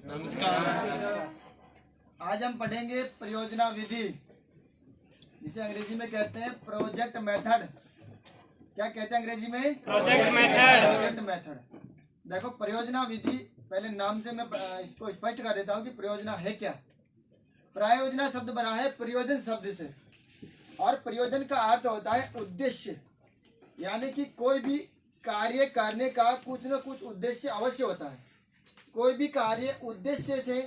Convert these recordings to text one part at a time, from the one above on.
नमस्कार। आज हम पढ़ेंगे परियोजना विधि, जिसे अंग्रेजी में कहते हैं प्रोजेक्ट मेथड। क्या कहते हैं अंग्रेजी में? Project method. Project method. देखो, परियोजना विधि, पहले नाम से मैं इसको स्पष्ट कर देता हूँ कि परियोजना है क्या। प्रायोजना शब्द बना है प्रयोजन शब्द से, और प्रयोजन का अर्थ होता है उद्देश्य, यानी कि कोई भी कार्य करने का कुछ न कुछ उद्देश्य अवश्य होता है। कोई भी कार्य उद्देश्य से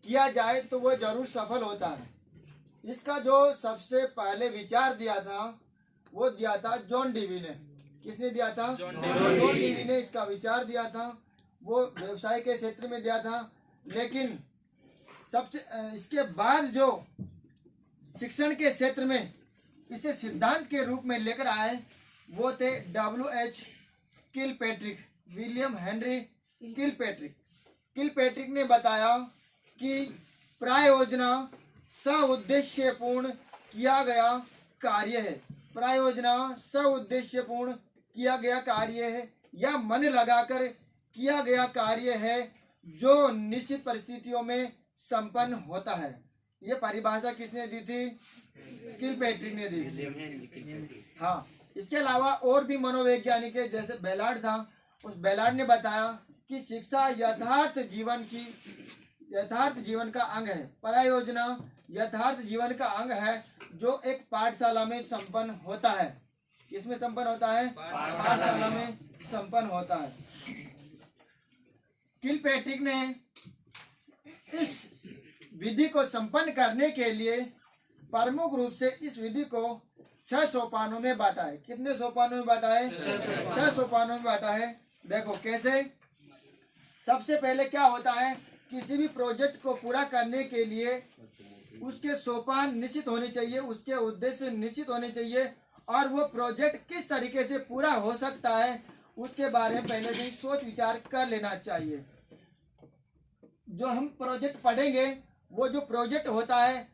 किया जाए तो वो जरूर सफल होता है। इसका जो सबसे पहले विचार दिया था वो दिया था जॉन डीवी ने। किसने दिया था? जॉन डीवी ने इसका विचार दिया था। वो व्यवसाय के क्षेत्र में दिया था, लेकिन सबसे इसके बाद जो शिक्षण के क्षेत्र में इसे सिद्धांत के रूप में लेकर आए वो थे W.H. Kilpatrick, William Henry Kilpatrick. Kilpatrick ने बताया कि प्रायोजना सउद्देश्यपूर्ण किया गया कार्य है। प्रायोजना सउद्देश्यपूर्ण किया गया कार्य है या मन लगाकर किया गया कार्य है जो निश्चित परिस्थितियों में संपन्न होता है। ये परिभाषा किसने दी थी? किलपैट्रिक ने दी थी। हाँ, इसके अलावा और भी मनोवैज्ञानिक है, जैसे बेलार्ड था। उस बेलार्ड ने बताया कि शिक्षा यथार्थ जीवन का अंग है। परियोजना यथार्थ जीवन का अंग है जो एक पाठशाला में संपन्न होता है। किसमें संपन्न होता है? पाठशाला में संपन्न होता है। किलपैट्रिक ने इस विधि को संपन्न करने के लिए प्रमुख रूप से इस विधि को 6 सोपानों में बांटा है। कितने सोपानों में बांटा है? 6 सोपानों में बांटा है। देखो कैसे। सबसे पहले क्या होता है, किसी भी प्रोजेक्ट को पूरा करने के लिए उसके सोपान निश्चित होने चाहिए, उसके उद्देश्य निश्चित होने चाहिए, और वो प्रोजेक्ट किस तरीके से पूरा हो सकता है उसके बारे में पहले से ही सोच विचार कर लेना चाहिए। जो हम प्रोजेक्ट पढ़ेंगे, वो जो प्रोजेक्ट होता है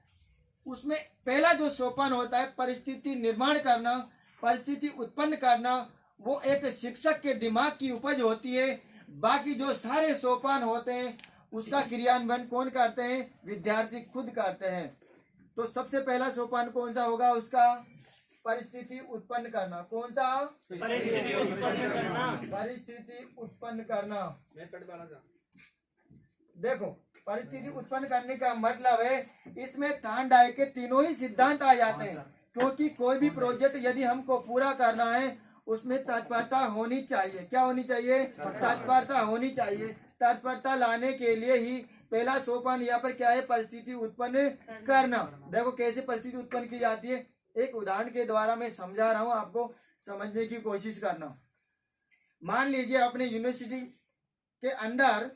उसमें पहला जो सोपान होता है परिस्थिति निर्माण करना, परिस्थिति उत्पन्न करना, वो एक शिक्षक के दिमाग की उपज होती है। बाकी जो सारे सोपान होते हैं उसका क्रियान्वयन कौन करते हैं? विद्यार्थी खुद करते हैं। तो सबसे पहला सोपान कौन सा होगा उसका? परिस्थिति उत्पन्न करना। कौन सा? परिस्थिति उत्पन्न करना। परिस्थिति उत्पन्न करना। देखो, परिस्थिति उत्पन्न करने का मतलब है इसमें थार्नडाइक के तीनों ही सिद्धांत आ जाते हैं, क्योंकि कोई भी प्रोजेक्ट यदि हमको पूरा करना है उसमें तत्परता होनी चाहिए। क्या होनी चाहिए? तत्परता होनी चाहिए। तत्परता लाने के लिए ही पहला सोपान यहाँ पर क्या है? परिस्थिति उत्पन्न करना। देखो कैसे परिस्थिति उत्पन्न की जाती है, एक उदाहरण के द्वारा मैं समझा रहा हूँ, आपको समझने की कोशिश करना। मान लीजिए अपने यूनिवर्सिटी के अंदर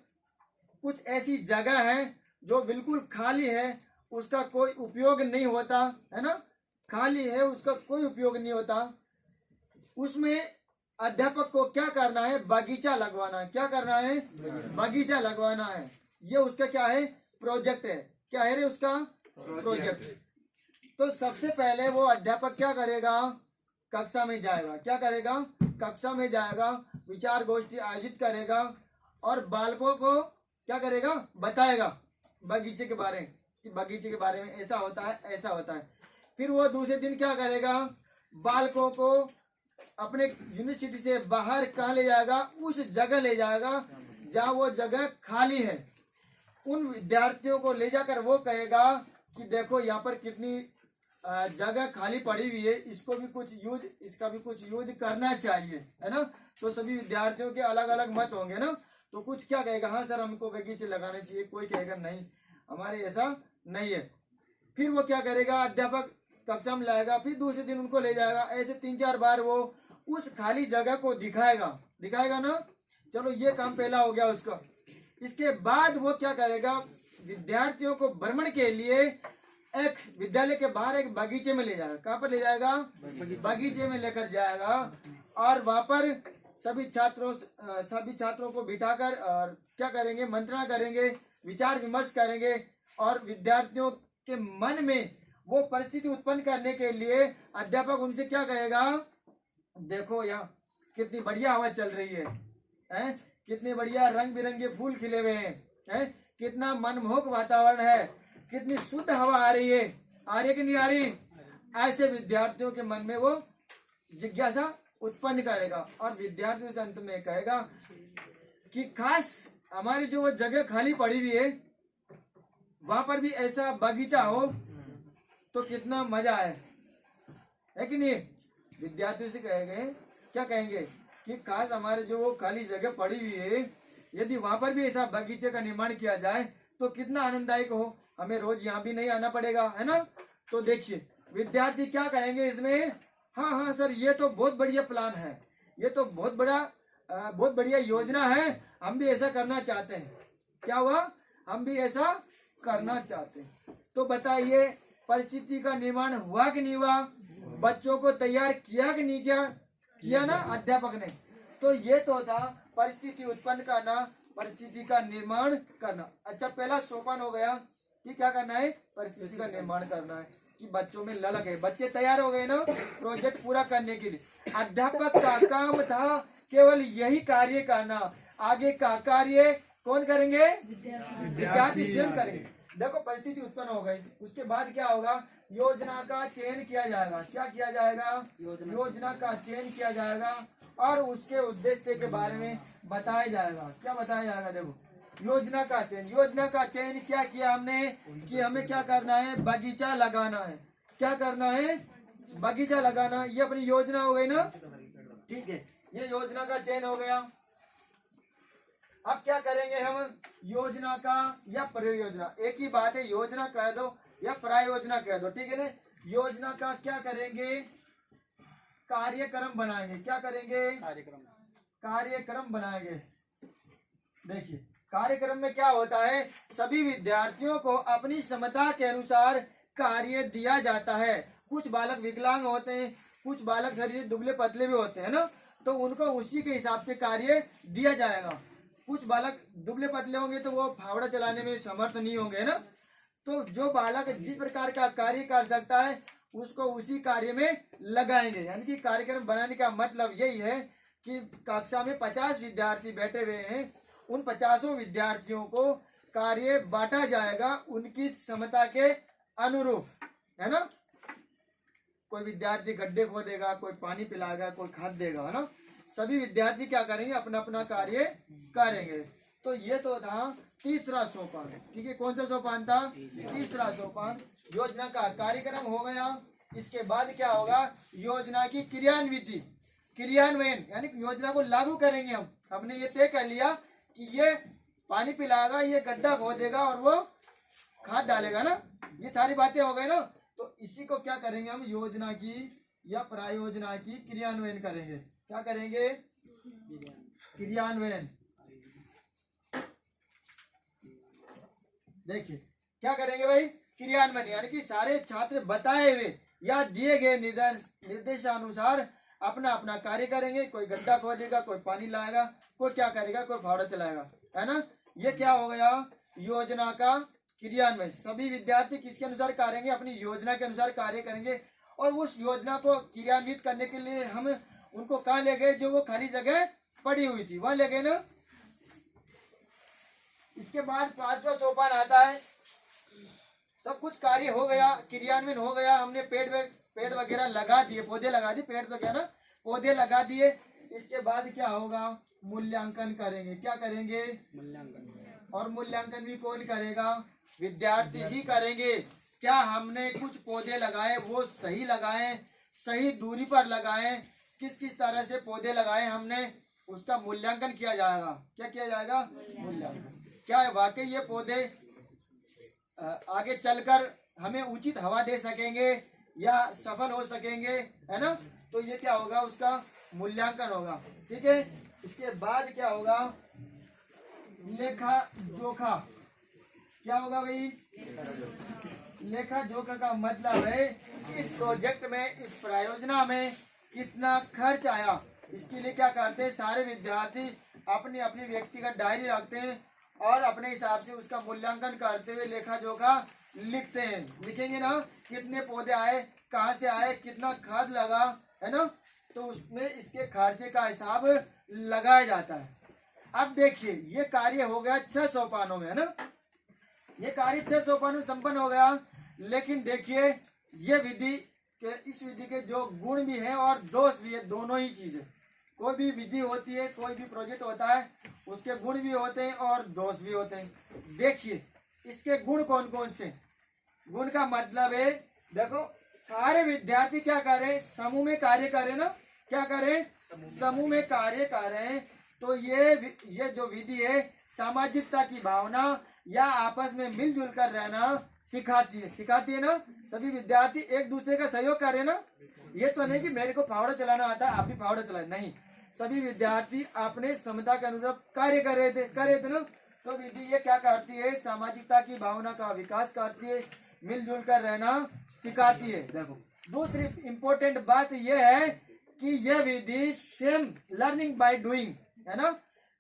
कुछ ऐसी जगह है जो बिल्कुल खाली है, उसका कोई उपयोग नहीं होता है ना, खाली है, उसका कोई उपयोग नहीं होता। उसमें अध्यापक को क्या करना है? बगीचा लगवाना है। क्या करना है? बगीचा लगवाना है। ये उसका क्या है? प्रोजेक्ट है। क्या है रे उसका? प्रोजेक्ट। तो सबसे पहले वो अध्यापक क्या करेगा? कक्षा में जाएगा। क्या करेगा? कक्षा में जाएगा, विचार गोष्ठी आयोजित करेगा और बालकों को क्या करेगा? बताएगा बगीचे के बारे में, कि बगीचे के बारे में ऐसा होता है, ऐसा होता है। फिर वो दूसरे दिन क्या करेगा? बालकों को अपने यूनिवर्सिटी से बाहर कहाँ ले जाएगा? उस जगह ले जाएगा जहाँ वो जगह खाली है। उन विद्यार्थियों को ले जाकर वो कहेगा कि देखो यहाँ पर कितनी जगह खाली पड़ी हुई है, इसका भी कुछ यूज करना चाहिए, है ना। तो सभी विद्यार्थियों के अलग अलग मत होंगे ना, तो कुछ क्या कहेगा? हाँ सर, हमको बगीचे लगाने चाहिए। कोई कहेगा नहीं, हमारे ऐसा नहीं है। फिर वो क्या करेगा? अध्यापक कक्षा में लाएगा, फिर दूसरे दिन उनको ले जाएगा। ऐसे 3-4 बार वो उस खाली जगह को दिखाएगा ना। चलो, ये काम पहला हो गया उसका। इसके बाद वो क्या करेगा? विद्यार्थियों को भ्रमण के लिए एक विद्यालय के बाहर एक बगीचे में ले जाएगा। कहाँ पर ले जाएगा? बगीचे में लेकर जाएगा, और वहां पर सभी छात्रों को बिठाकर और क्या करेंगे? मंत्रणा करेंगे, विचार विमर्श करेंगे, और विद्यार्थियों के मन में वो परिस्थिति उत्पन्न करने के लिए अध्यापक उनसे क्या कहेगा? देखो यहाँ कितनी बढ़िया हवा चल रही है, कितने बढ़िया रंग बिरंगे फूल खिले हुए हैं, कितना मनमोहक वातावरण है, कितनी शुद्ध हवा आ रही है कि नहीं आ रही। ऐसे विद्यार्थियों के मन में वो जिज्ञासा उत्पन्न करेगा और विद्यार्थियों से अंत में कहेगा कि काश हमारी जो वो जगह खाली पड़ी हुई है वहां पर भी ऐसा बगीचा हो तो कितना मजा है कि नहीं। विद्यार्थियों से कहेंगे, क्या कहेंगे कि काश हमारे जो वो खाली जगह पड़ी हुई है यदि वहां पर भी ऐसा बगीचे का निर्माण किया जाए तो कितना आनंददायक हो, हमें रोज यहाँ भी नहीं आना पड़ेगा, है ना। तो देखिए विद्यार्थी क्या कहेंगे इसमें, हाँ हाँ सर ये तो बहुत बढ़िया प्लान है, ये तो बहुत बढ़िया योजना है, हम भी ऐसा करना चाहते हैं। क्या हुआ, हम भी ऐसा करना चाहते हैं। तो बताइए परिस्थिति का निर्माण हुआ कि नहीं हुआ, बच्चों को तैयार किया कि नहीं किया ना अध्यापक ने। तो ये तो था परिस्थिति उत्पन्न करना, परिस्थिति का निर्माण करना। अच्छा पहला सोपान हो गया कि क्या करना है, परिस्थिति का निर्माण करना है, कि बच्चों में ललक है, बच्चे तैयार हो गए ना प्रोजेक्ट पूरा करने के लिए। अध्यापक का काम था केवल यही कार्य करना, आगे का कार्य कौन करेंगे, विद्यार्थी स्वयं करेंगे। देखो परिस्थिति उत्पन्न हो गई, उसके बाद क्या होगा, योजना का चयन किया जाएगा। क्या किया जाएगा, योजना का चयन किया जाएगा और उसके उद्देश्य के बारे में बताया जाएगा। क्या बताया जाएगा, देखो योजना का चयन क्या किया हमने कि हमें क्या करना है, बगीचा लगाना है। क्या करना है, बगीचा लगाना, ये अपनी योजना हो गई ना, ठीक है, ये योजना का चयन हो गया। अब क्या करेंगे हम, योजना का या प्रयोजना, एक ही बात है, योजना कह दो या प्रायोजना कह दो, ठीक है ना। योजना का क्या करेंगे, कार्यक्रम बनाएंगे। क्या करेंगे, कार्यक्रम बनाएंगे। देखिए कार्यक्रम में क्या होता है, सभी विद्यार्थियों को अपनी क्षमता के अनुसार कार्य दिया जाता है। कुछ बालक विकलांग होते हैं, कुछ बालक शरीर से दुबले पतले भी होते हैं ना, तो उनको उसी के हिसाब से कार्य दिया जाएगा। कुछ बालक दुबले पतले होंगे तो वो फावड़ा चलाने में समर्थ नहीं होंगे ना, तो जो बालक जिस प्रकार का कार्य कर सकता है उसको उसी कार्य में लगाएंगे। यानी कि कार्यक्रम बनाने का मतलब यही है कि कक्षा में 50 विद्यार्थी बैठे हुए हैं, उन 50 विद्यार्थियों को कार्य बांटा जाएगा उनकी क्षमता के अनुरूप, है ना। कोई विद्यार्थी गड्ढे खोदेगा, कोई पानी पिलाएगा, कोई खाद देगा, है ना। सभी विद्यार्थी क्या करेंगे, अपना अपना कार्य करेंगे। तो ये तो था तीसरा सोपान, ठीक है। कौन सा सोपान था, तीसरा सोपान। योजना का कार्यक्रम हो गया, इसके बाद क्या होगा, योजना की क्रियान्वयन, यानी योजना को लागू करेंगे हम। हमने ये तय कर लिया कि ये पानी पिलाएगा, ये गड्ढा खोदेगा और वो खाद डालेगा ना, ये सारी बातें हो गई ना। तो इसी को क्या करेंगे हम, योजना की या प्रायोजना की क्रियान्वयन करेंगे। क्या करेंगे, क्रियान्वयन। देखिए क्या करेंगे भाई, क्रियान्वयन, यानी कि सारे छात्र बताए हुए या दिए गए निर्देशानुसार अपना अपना कार्य करेंगे। कोई गड्ढा खोदेगा, कोई पानी लाएगा, कोई क्या करेगा, कोई फावड़ा चलाएगा, है ना। ये क्या हो गया, योजना का क्रियान्वयन। सभी विद्यार्थी किसके अनुसार करेंगे, अपनी योजना के अनुसार कार्य करेंगे। और उस योजना को क्रियान्वित करने के लिए हम उनको कहाँ ले गए, जो वो खाली जगह पड़ी हुई थी वहां ले गए ना। इसके बाद 5वां सोपान आता है, सब कुछ कार्य हो गया, क्रियान्वयन हो गया, हमने पेड़ वगैरह लगा दिए, पौधे लगा दिए, पेड़ तो क्या ना पौधे लगा दिए। इसके बाद क्या होगा, मूल्यांकन करेंगे। क्या करेंगे, मूल्यांकन। और मूल्यांकन भी कौन करेगा, विद्यार्थी ही करेंगे। क्या हमने कुछ पौधे लगाए वो सही लगाए, सही दूरी पर लगाए, किस किस तरह से पौधे लगाए हमने, उसका मूल्यांकन किया जाएगा। क्या किया जाएगा, मूल्यांकन। क्या वाकई ये पौधे आगे चलकर हमें उचित हवा दे सकेंगे या सफल हो सकेंगे, है ना। तो ये क्या होगा, उसका मूल्यांकन होगा, ठीक है। इसके बाद क्या होगा, लेखा जोखा। क्या होगा भाई, लेखा जोखा का मतलब है इस प्रोजेक्ट में, इस प्रायोजना में कितना खर्च आया। इसके लिए क्या करते हैं, सारे विद्यार्थी अपनी अपनी व्यक्तिगत डायरी रखते हैं और अपने हिसाब से उसका मूल्यांकन करते हुए लेखा जोखा लिखते हैं। लिखेंगे ना, कितने पौधे आए, कहाँ से आए, कितना खाद लगा, है ना। तो उसमें इसके खर्चे का हिसाब लगाया जाता है। अब देखिए ये कार्य हो गया 6 सोपानों में, है ना। ये कार्य 6 सोपान में संपन्न हो गया। लेकिन देखिए ये विधि के, इस विधि के जो गुण भी है और दोष भी है, दोनों ही चीजें। कोई भी विधि होती है, कोई भी प्रोजेक्ट होता है, उसके गुण भी होते हैं और दोष भी होते हैं। देखिए इसके गुण कौन कौन से। गुण का मतलब है, देखो सारे विद्यार्थी क्या कर रहे हैं, समूह में कार्य कर रहे हैं ना, क्या कर रहे हैं, समूह में कार्य कर रहे हैं। तो ये जो विधि है सामाजिकता की भावना या आपस में मिलजुल कर रहना सिखाती है ना। सभी विद्यार्थी एक दूसरे का सहयोग कर रहे हैं ना। ये तो नहीं कि मेरे को फावड़ा चलाना आता है आप भी फावड़ा चलाए, नहीं, सभी विद्यार्थी अपने क्षमता के अनुरूप कार्य कर रहे थे ना। तो विधि ये क्या करती है, सामाजिकता की भावना का विकास करती है, मिलजुल कर रहना सिखाती है। देखो दूसरी इम्पोर्टेंट बात यह है कि यह विधि सेम लर्निंग बाय डूइंग है ना,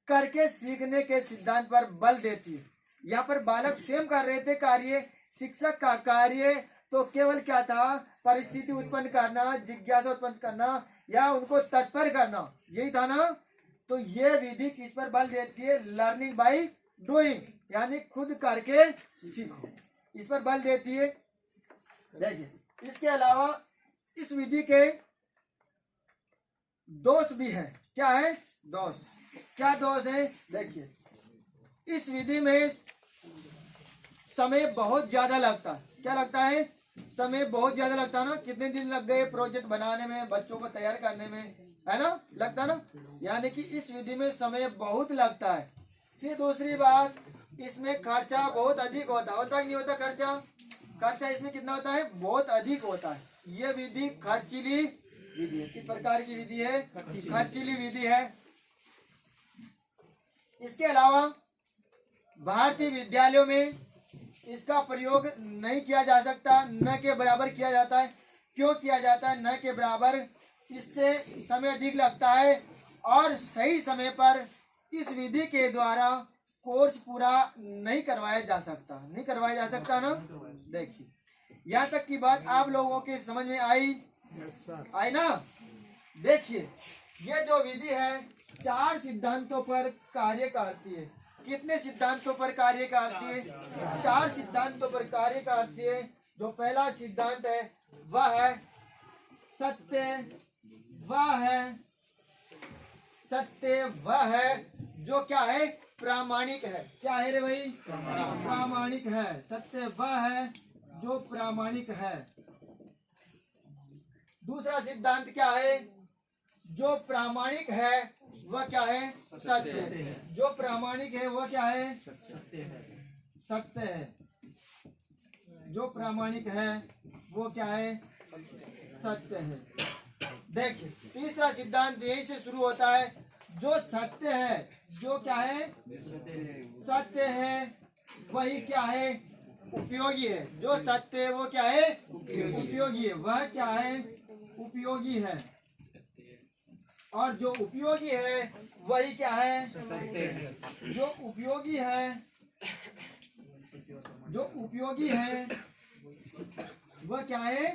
करके सीखने के सिद्धांत पर बल देती है। यहाँ पर बालक स्वयं कर रहे थे कार्य, शिक्षक का कार्य तो केवल क्या था, परिस्थिति उत्पन्न करना, जिज्ञासा उत्पन्न करना या उनको तत्पर करना, यही था ना। तो ये विधि किस पर बल देती है, लर्निंग बाय डूइंग, यानी खुद करके सीखो, इस पर बल देती है। देखिए इसके अलावा इस विधि के दोष भी है। क्या है दोष, क्या दोष है, देखिए इस विधि में समय बहुत ज्यादा लगता है। क्या लगता है, समय बहुत ज्यादा लगता है ना। कितने दिन लग गए प्रोजेक्ट बनाने में, बच्चों को तैयार करने में, है ना, लगता है ना। यानी कि इस विधि में समय बहुत लगता है। फिर दूसरी बात, इसमें खर्चा बहुत अधिक होता है कि नहीं होता खर्चा। खर्चा इसमें कितना होता है, बहुत अधिक होता है। ये विधि खर्चीली विधि है। किस प्रकार की विधि है, खर्चीली विधि है। इसके अलावा भारतीय विद्यालयों में इसका प्रयोग नहीं किया जा सकता, न के बराबर किया जाता है। क्यों किया जाता है न के बराबर, इससे समय अधिक लगता है और सही समय पर इस विधि के द्वारा कोर्स पूरा नहीं करवाया जा सकता ना। देखिए यहाँ तक की बात आप लोगों के समझ में आई ना। देखिए ये जो विधि है 4 सिद्धांतों पर कार्य करती है। कितने सिद्धांतों पर कार्य करती है, 4 सिद्धांतों पर कार्य करती है। जो पहला सिद्धांत है वह है सत्य, वह है जो क्या है, प्रामाणिक है। क्या है रे भाई, प्रामाणिक है। सत्य वह है जो प्रामाणिक है। दूसरा सिद्धांत क्या है, जो प्रामाणिक है वह क्या है, सत्य। जो प्रामाणिक है वह क्या है, सत्य है। जो प्रामाणिक है वो क्या है, सत्य है। देखिए तीसरा सिद्धांत यही से शुरू होता है, जो सत्य है, जो क्या है, सत्य है, वही क्या है, उपयोगी है। जो सत्य है वो क्या है, उपयोगी है। वह क्या है, उपयोगी है। और जो उपयोगी है वही क्या है, जो उपयोगी है, जो उपयोगी है वह क्या है।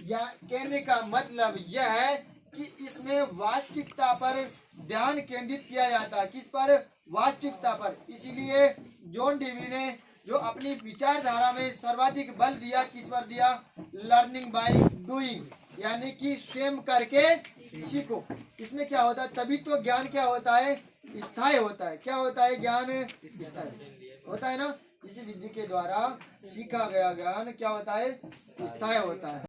या कहने का मतलब यह है कि इसमें वास्तविकता पर ध्यान केंद्रित किया जाता है। किस पर, वास्तविकता पर। इसलिए जॉन डेवी ने जो अपनी विचारधारा में सर्वाधिक बल दिया, किस पर दिया, लर्निंग बाय डूइंग, यानी कि स्वयं करके सीखो। इसमें क्या होता है, तभी तो ज्ञान क्या होता है, स्थायी होता है। क्या होता है, ज्ञान स्थायी होता है ना। इसी विधि के द्वारा सीखा गया ज्ञान क्या होता है, स्थायी होता है।